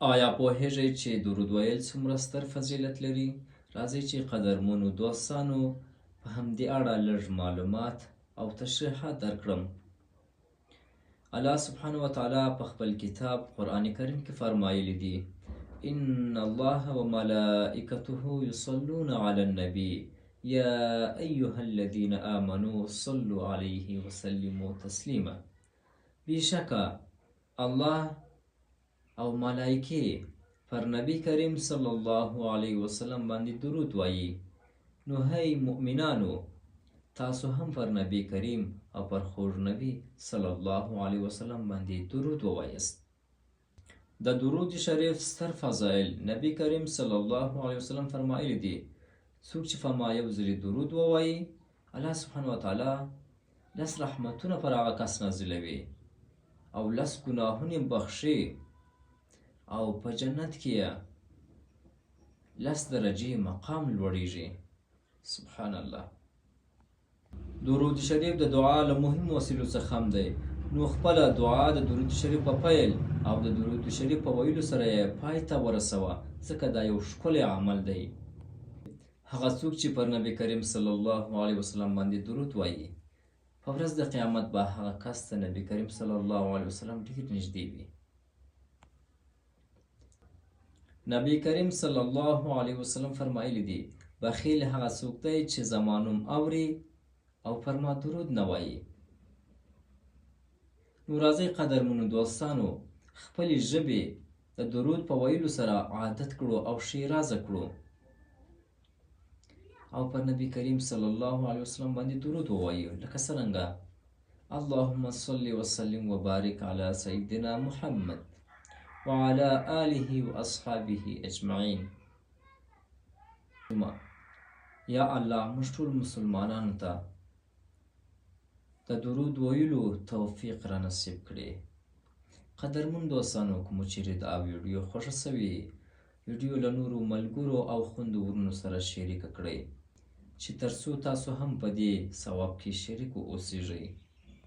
آیا پوهیږئ چې درود ویل څومره ستر فضیلت لري؟ راځئ چې قدرمنو دوستانو په همدې اړه لږ معلومات او تشریحات درکړم. الله سبحانه وتعالی په خپل کتاب قرآن کریم کې فرمایلی دي: ان الله وملائکته یصلون علی النبی یا ایها الذین آمنوا صلوا علیه وسلموا تسلیما. بیشکه الله او ملائکې پر نبی کریم صلی الله علیه وسلم باندې درود وایي. نو هی مؤمنانو، تاسو هم پر نبی کریم او پر خوږ نبی صلی الله علیه وسلم باندې درود ووایست. د درود شریف ستر فضایل نبی کریم صلی الله علیه وسلم فرمایلی دي: څوک چې په ما یو ځلې درود ووایي، الله سبحانه وتعالی 10 رحمتونه پر هغه کس نازلوي او 10 ګناهونه بخښي او په جنت کې 10 درجې مقام لوړیږي. سبحان الله. درود شریف د دعا له مهمو وسیلو څخه هم دی. نو خپله دعا د درود شریف په پیل او د درود شریف په ویلو سره یې پای ته ورسوه، ځکه دا یو ښکلی عمل دی. هغه څوک چې پر نبی کریم صلی الله علیه وسلم باندې درود وایي، په ورځ د قیامت به هغه کس ته نبی کریم صلی الله علیه وسلم ډېر نږدې وي. نبی کریم صلی الله علیه وسلم فرمایلی دي: بخیل هغه څوک دی چې زما نوم اوري او پر ما درود نه وایي. نو راځئ قدرمنو دوستانو، خپلې ژبې د درود په ویلو سره عادت کړو او ښېرازه کړو او پر نبی کریم صلی الله علیه وسلم باندې درود ووایو، لکه څرنګه: اللهم صل وسلم وبارک علی سیدنا محمد وعلى آله واصحابه اجمعین. یا الله، موږ ټول مسلمانانو ته د درود ویلو توفیق را نصیب کړي. قدرمن دوستانو، کوم چیرې دا ویډیو خوښه سوي، ویډیو له نورو ملګرو او خویندو ورونو سره شریکه کړئ چې ترڅو تاسو هم په دې ثواب کې شریک واوسیږئ.